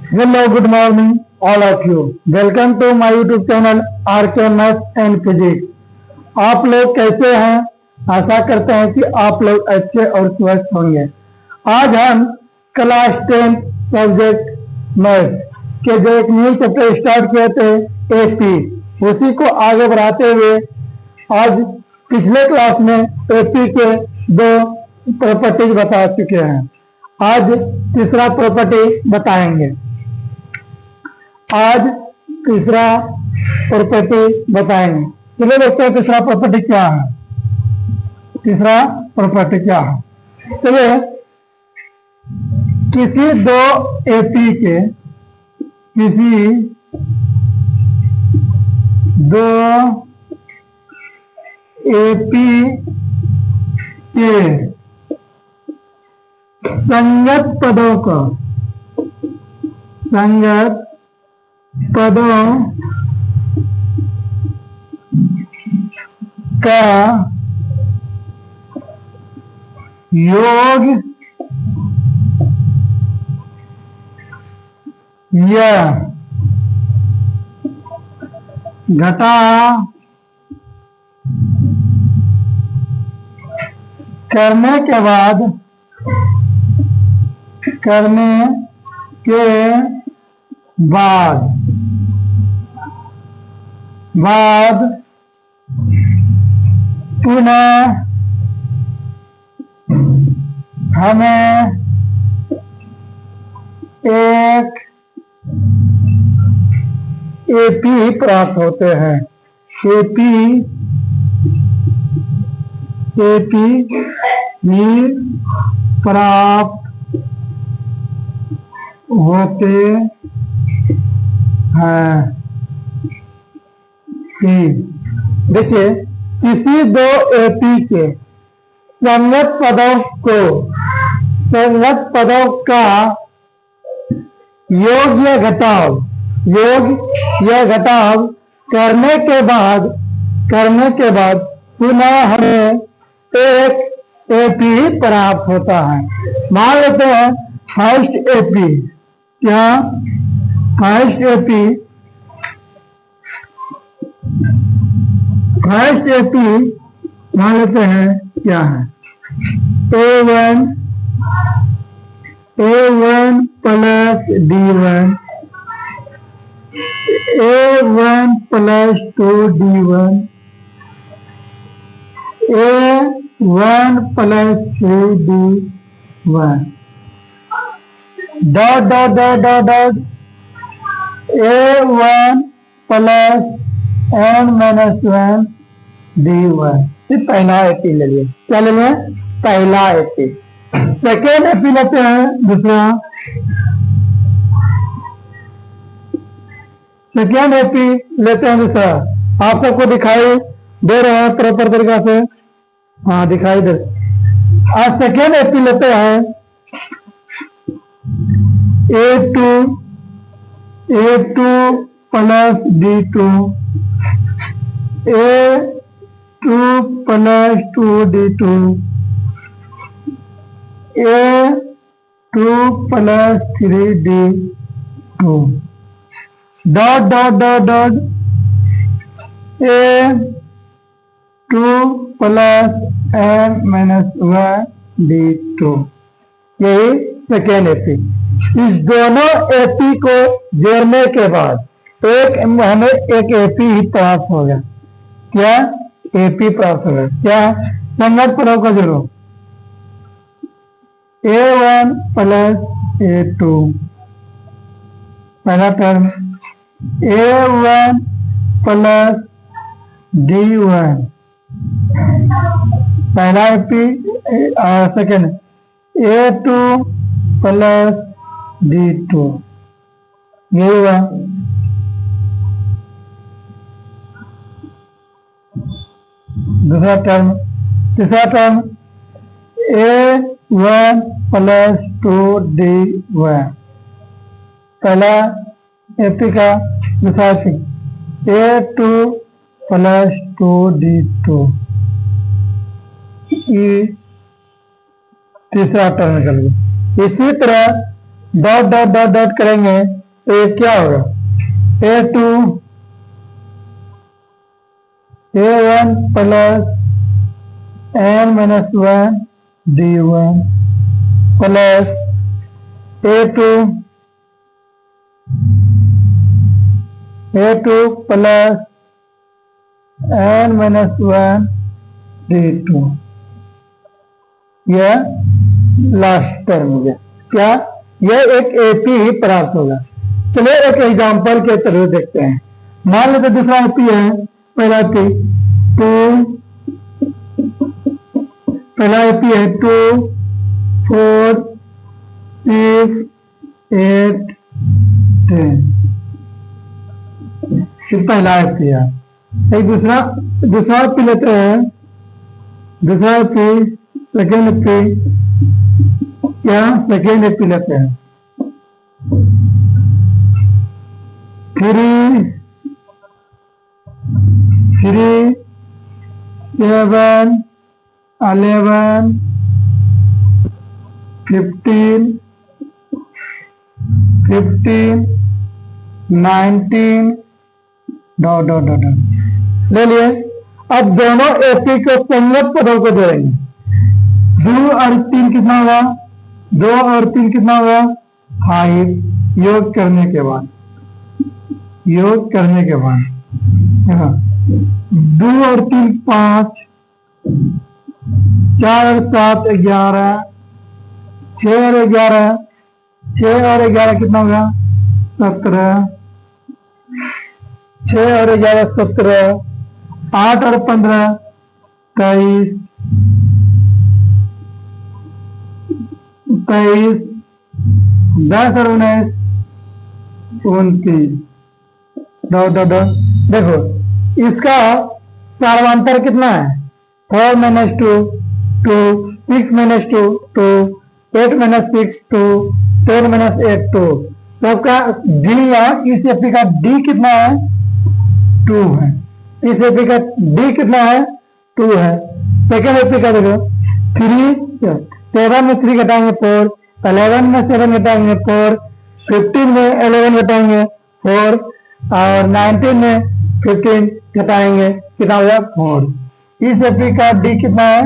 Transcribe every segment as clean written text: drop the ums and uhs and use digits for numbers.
Hello, good morning, all of you. Welcome to my YouTube channel RK Maths and Physics. आप लोग कैसे हैं? आशा करते हैं कि आप लोग अच्छे और स्वस्थ होंगे। आज हम क्लास 10 सब्जेक्ट मैथ के जो एक न्यू चैप्टर स्टार्ट किए थे एपी, उसी को आगे बढ़ाते हुए आज पिछले क्लास में एपी के दो प्रॉपर्टीज बता चुके हैं। आज तीसरा प्रॉपर्टी बताएंगे। आज तीसरा प्रॉपर्टी बताएंगे। चलिए देखते हैं तीसरा प्रॉपर्टी क्या है। तीसरा प्रॉपर्टी क्या है? चलिए, किसी दो एपी के संगत पदों का योग या घटाव करने के बाद पुनः हमें एक एपी प्राप्त होते हैं। एपी ही प्राप्त होते हैं। देखिए, किसी दो एपी के संगत पदों का योग या घटाव करने के बाद पुनः हमें एक एपी प्राप्त होता है। मान लेते हैं फर्स्ट एपी मान लेते हैं क्या है? A1 plus D1, A1 plus 2D1, A1 plus 3D1, dot A1 plus n-1 D1। ये पहला एपी ले लिए। क्या ले लें? पहला एपी। सेकेंड एपी लेते हैं दूसरा। सेकेंड एपी लेते हैं दूसरा। आप सबको दिखाई दे रहा है प्रॉपर तरीका से? हाँ, दिखाई दे। आज सेकेंड एपी लेते हैं A2 plus D2, A2 plus 2D2, A2 plus 3D2, dot A2 plus n-1 D2। यही सेकेंड एपी। इस दोनों एपी को जोड़ने के बाद हमें एक एपी ही प्राप्त होगा। क्या? एपी प्राप्त होगा। क्या? संगत पदों का जोड़ो। A1 प्लस A2, पहला टर्म। A1 प्लस D1, पहला AP. Second A2 plus D2, ये हुआ। दूसरा टर्म। तीसरा टर्म A1 प्लस 2D1, पहला एपी का दूसरा एपी। A2 प्लस 2D2, तीसरा टर्म निकल गया। इसी तरह डॉट डॉट डॉट डॉट करेंगे तो ये क्या होगा, A2 A1 plus n-1 D1 plus A2 plus n-1 D2। यह लास्ट टर्म हो गया। क्या, यह एक एपी ही प्राप्त होगा। चलिए एक एग्जांपल के तरह देखते हैं। मान लेते दूसरा एपी है, पहला एपी 2, पहला एपी है 2 4 6 8 10। ये पहला एपी है। एक दूसरा एपी लेते हैं, दूसरा एपी सेकेंड एपी, क्या सेकेंड एपी लेते हैं 3 7 11 15 19 ले लिए। अब दोनों एपी को संगत पदों को जोड़ेंगे। 2 और 3 कितना होगा, 2 और 3 कितना होगा 5। योग करने के बाद 2 और 3 5, 4 और 7 11, 6 और 11 कितना होगा 17, 6 और 11 17, 8 और 15 23, 10 और 19 29। देखो इसका सार्वंतर कितना है, 4 - 2 2, 6 - 2 2, 8 - 6 2, 10 - 8 2। तो आपका डी, यहाँ इस एपी का डी कितना है 2 है। इस एपी का डी कितना है 2 है। सेकेंड एपी का देखो 3, 7 में 3 घटाएंगे 4, 11 में 7 घटाएंगे 4, 15 में 11 घटाएंगे 4 और 19 में 15 घटाएंगे कितना हो गया 4। इस एपी का डी कितना है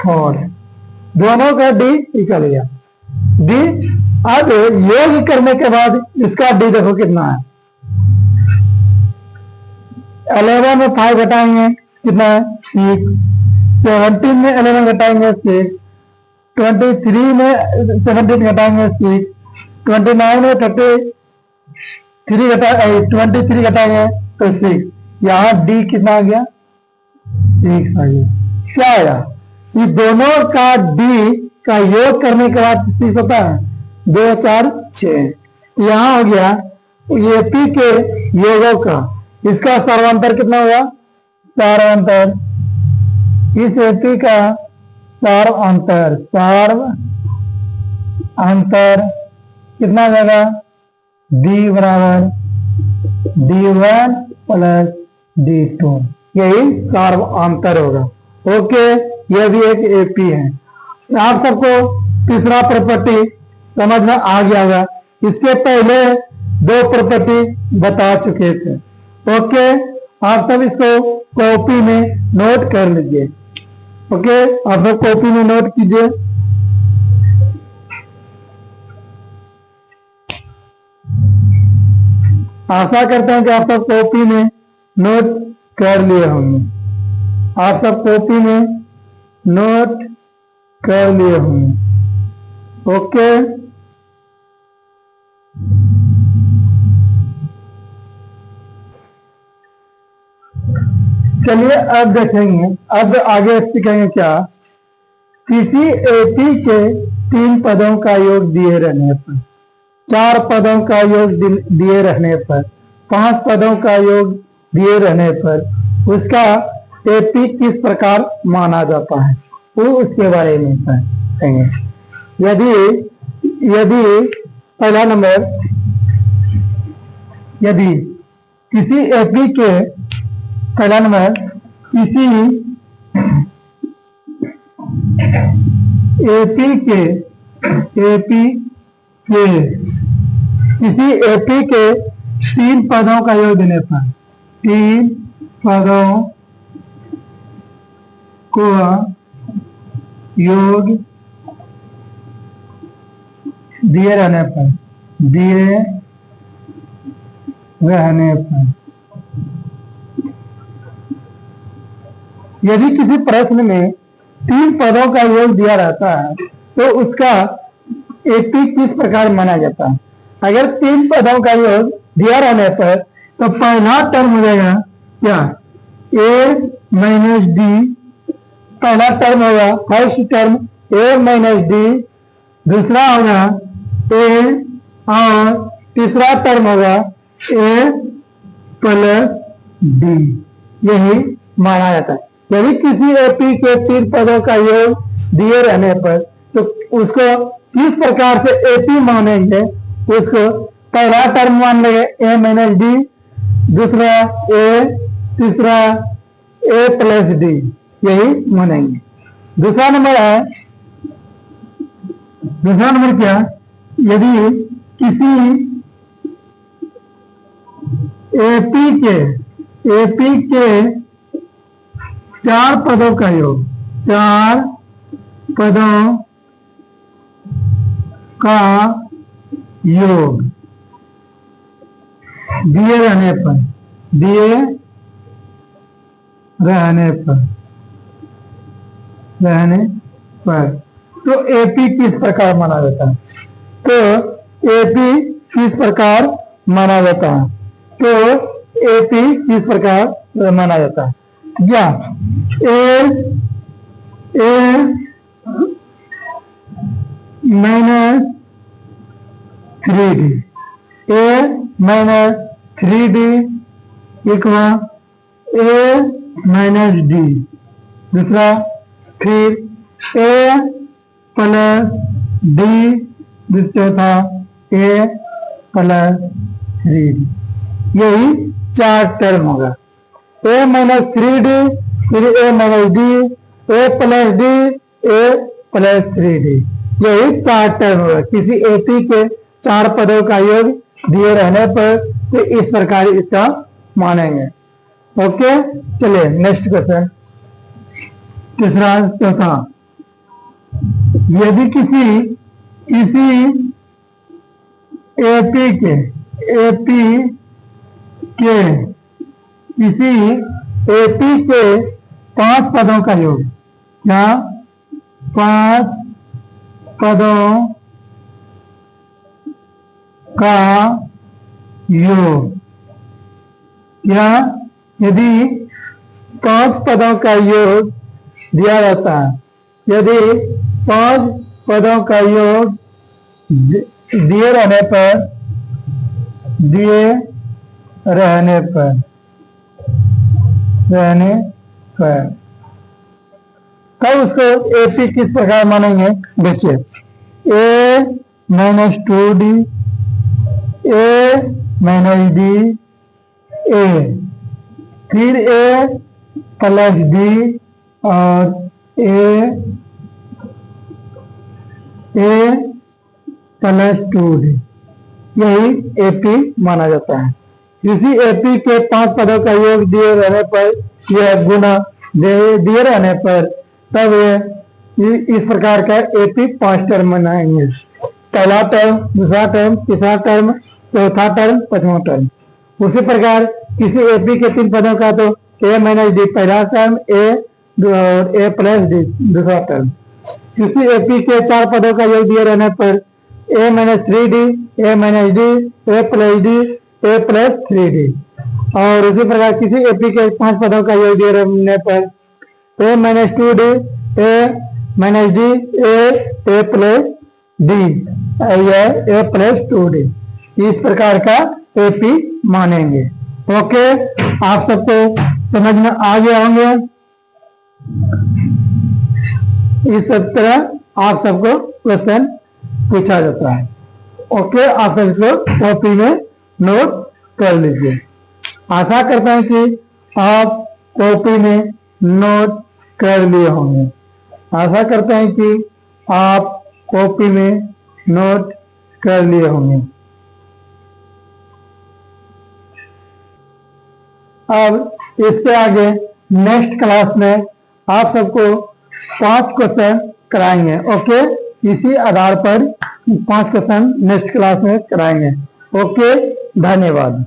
4, दोनों का डी निकल गया डी। अब योग करने के बाद इसका डी देखो कितना है, 11 में 5 घटाएंगे कितना है 6, 17 में 11 घटाएंगे 6, 23 में 17 घटाएंगे 6, 29 में 23 घटाएंगे तो 6। यहाँ डी कितना आ गया 6 आ गया। क्या आया, ये दोनों का डी का योग करने के बाद 6 होता है 2 4 6। यहाँ हो गया एपी के योगों का, इसका सर्वांतर कितना होगा सार्वंतर, इस एपी का सार्वंतर कितना हो जाएगा डी बराबर D1 प्लस D2, यही सार्वंतर होगा। ओके, यह भी एक एपी है। आप सबको तीसरा प्रॉपर्टी समझ में आ गया होगा। इसके पहले 2 प्रॉपर्टी बता चुके थे। ओके, आप सब इसको कॉपी में नोट कर लीजिए। ओके, आप सब कॉपी में नोट कीजिए। आशा करता हूं कि आप सब कॉपी में नोट कर लिए होंगे। आप सब कॉपी में नोट कर लिए होंगे। ओके, चलिए अब देखेंगे, अब आगे सीखेंगे क्या, किसी एपी के 3 पदों का योग दिए रहने पर, 4 पदों का योग दिए रहने पर, 5 पदों का योग दिए रहने पर उसका एपी किस प्रकार माना जाता है, वो उसके बारे में कहेंगे। यदि पहला नंबर, यदि किसी एपी के पहला नंबर किसी एपी के किसी एपी के 3 पदों का योग देने पर 3 पदों को योग दिए रहने पर यदि किसी प्रश्न में 3 पदों का योग दिया रहता है तो उसका एपी किस प्रकार माना जाता है। अगर 3 पदों का योग दिया रहने पर तो पहला टर्म हो जाएगा क्या, ए माइनस डी। पहला टर्म होगा फर्स्ट टर्म ए माइनस डी, दूसरा होगा ए और तीसरा टर्म होगा ए प्लस डी। यही माना जाता है। यदि किसी एपी के 3 पदों का योग दिए रहने पर तो उसको किस प्रकार से एपी मानेंगे, उसको पहला टर्म मान लेंगे ए माइनस डी, दूसरा ए, तीसरा ए प्लस डी, यही मानेंगे। दूसरा नंबर क्या, यदि किसी एपी के 4 पदों का योग, 4 पदों का योग दिए रहने पर तो एपी किस प्रकार माना जाता है। तो एपी किस प्रकार माना जाता है, तो एपी किस प्रकार माना जाता है, या ए माइनस 3d, ए माइनस 3d इक्वल ए माइनस डी, दूसरा फिर ए प्लस डी, चौथा ए प्लस 3d। यही 4 टर्म होगा, ए माइनस 3d, फिर ए माइनस डी, ए प्लस डी, ए प्लस 3d। यही 4 टर्म होगा। किसी एपी के 4 पदों का योग दिए रहने पर तो इस प्रकार इसका मानेंगे। ओके, चलिए नेक्स्ट क्वेश्चन, तीसरा चौथा। यदि किसी एपी के किसी एपी के 5 पदों का योग, या 5 पदों का योग, या यदि 5 पदों का योग दिया जाता है, यदि 5 पदों का योग दिए रहने पर तब उसको एपी किस प्रकार मानेंगे। देखिए, ए माइनस 2d, ए माइनस डी, ए, फिर ए प्लस डी और ए प्लस 2d। यही एपी माना जाता है। किसी एपी के 5 पदों का योग दिए रहने पर, यह गुना दिए रहने पर, तब इस प्रकार का एपी 5 टर्म बनाएंगे। पहला टर्म, दूसरा टर्म, तीसरा टर्म, चौथा टर्म, पांचवा टर्म। उसी प्रकार किसी एपी के 3 पदों का तो ए माइनस डी पहला टर्म, और ए प्लस डी दूसरा टर्म। किसी एपी के 4 पदों का योग दिए रहने पर ए माइनस 3d, ए माइनस डी, ए प्लस डी, ए प्लस 3d। और उसी प्रकार किसी एपी के 5 पदों का योग दिए रहने पर ए माइनस 2d, ए माइनस डी, ए प्लस डी, ए प्लस 2d। इस प्रकार का एपी मानेंगे। ओके, आप सबको समझ में आ गए होंगे। इस तरह आप सबको क्वेश्चन पूछा जाता है। ओके, आप इसको कॉपी में नोट कर लीजिए। आशा करता हूं कि आप कॉपी में नोट कर लिए होंगे। आशा करते हैं कि आप कॉपी में नोट कर लिए होंगे। अब इससे आगे नेक्स्ट क्लास में आप सबको 5 क्वेश्चन कराएंगे। ओके, इसी आधार पर 5 क्वेश्चन नेक्स्ट क्लास में कराएंगे। ओके, धन्यवाद।